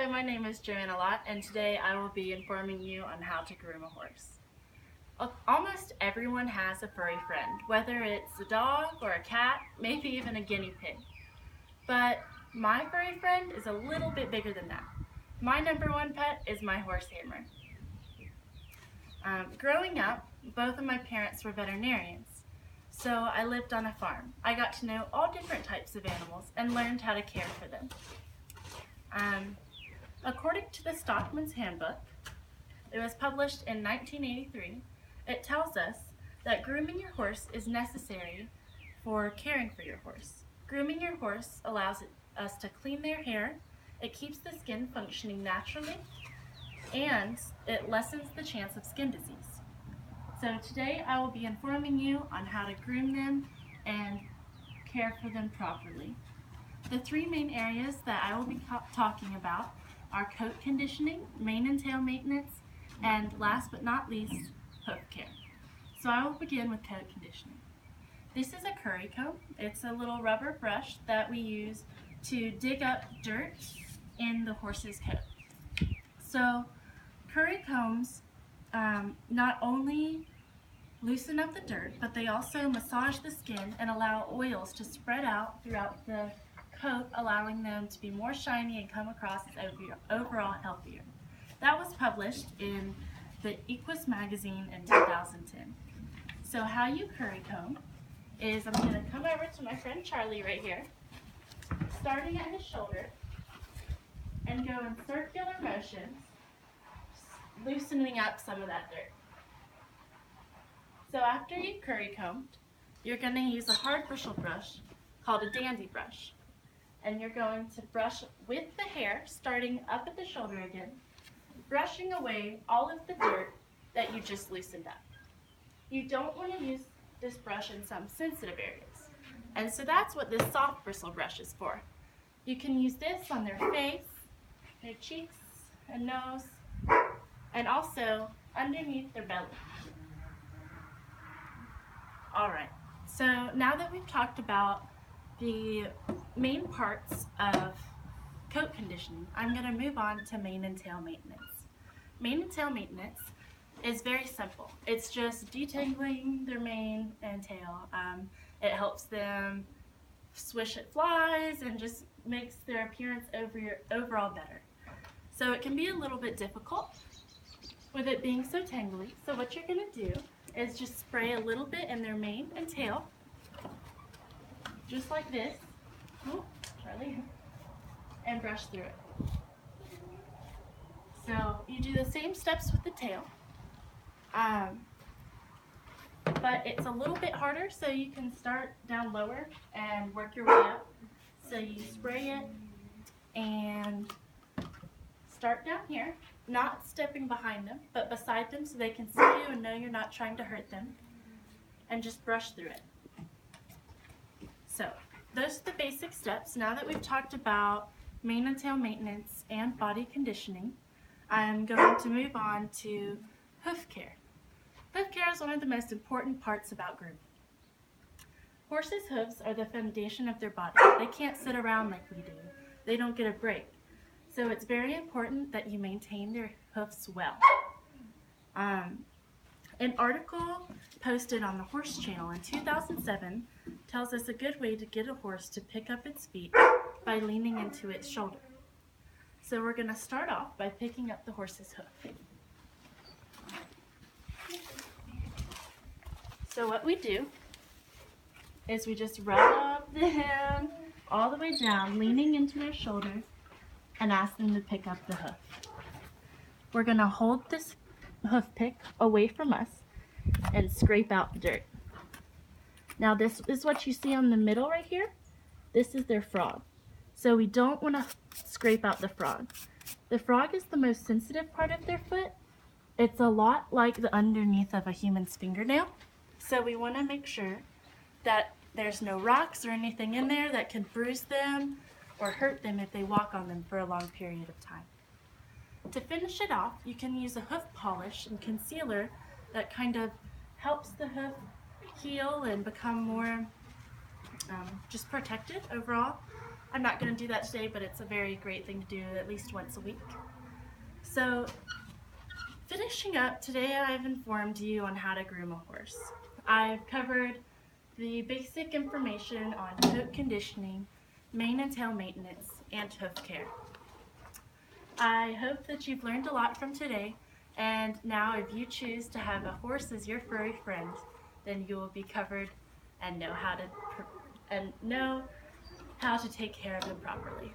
Hi, my name is Joanna Lott, and today I will be informing you on how to groom a horse. Almost everyone has a furry friend, whether it's a dog or a cat, maybe even a guinea pig. But my furry friend is a little bit bigger than that. My number one pet is my horse Hammer. Growing up, both of my parents were veterinarians, so I lived on a farm. I got to know all different types of animals and learned how to care for them. According to the Stockman's Handbook, it was published in 1983, it tells us that grooming your horse is necessary for caring for your horse. Grooming your horse allows us to clean their hair, it keeps the skin functioning naturally, and it lessens the chance of skin disease. So today I will be informing you on how to groom them and care for them properly. The three main areas that I will be talking about are coat conditioning, mane and tail maintenance, and last but not least, hoof care. So I will begin with coat conditioning. This is a curry comb. It's a little rubber brush that we use to dig up dirt in the horse's coat. So curry combs not only loosen up the dirt, but they also massage the skin and allow oils to spread out throughout the coat, allowing them to be more shiny and come across as overall healthier. That was published in the Equus magazine in 2010. So how you curry comb is, I'm going to come over to my friend Charlie right here, starting at his shoulder, and go in circular motions, loosening up some of that dirt. So after you've curry combed, you're going to use a hard bristle brush called a dandy brush. And you're going to brush with the hair, starting up at the shoulder again, brushing away all of the dirt that you just loosened up. You don't want to use this brush in some sensitive areas. And so that's what this soft bristle brush is for. You can use this on their face, their cheeks and nose, and also underneath their belly. Alright, so now that we've talked about the main parts of coat conditioning, I'm going to move on to mane and tail maintenance. Mane and tail maintenance is very simple. It's just detangling their mane and tail. It helps them swish at flies and just makes their appearance overall better. So it can be a little bit difficult with it being so tangly. So what you're going to do is just spray a little bit in their mane and tail, just like this. Oh, Charlie. And brush through it. So you do the same steps with the tail, but it's a little bit harder, so you can start down lower and work your way up. So you spray it and start down here, not stepping behind them, but beside them so they can see you and know you're not trying to hurt them, and just brush through it. So those are the basic steps. Now that we've talked about mane and tail maintenance and body conditioning, I'm going to move on to hoof care. Hoof care is one of the most important parts about grooming. Horses' hooves are the foundation of their body. They can't sit around like we do. They don't get a break. So it's very important that you maintain their hoofs well. An article posted on the Horse Channel in 2007 tells us a good way to get a horse to pick up its feet by leaning into its shoulder. So we're going to start off by picking up the horse's hoof. So what we do is we just rub the hand all the way down, leaning into their shoulder, and ask them to pick up the hoof. We're going to hold this hoof pick away from us and scrape out the dirt. Now this is what you see on the middle right here. This is their frog. So we don't want to scrape out the frog. The frog is the most sensitive part of their foot. It's a lot like the underneath of a human's fingernail. So we want to make sure that there's no rocks or anything in there that can bruise them or hurt them if they walk on them for a long period of time. To finish it off, you can use a hoof polish and concealer that kind of helps the hoof heal and become more just protected overall. I'm not going to do that today, but it's a very great thing to do at least once a week. So, finishing up, today I've informed you on how to groom a horse. I've covered the basic information on hoof conditioning, mane and tail maintenance, and hoof care. I hope that you've learned a lot from today, and now if you choose to have a horse as your furry friend, then you will be covered and know how to take care of them properly.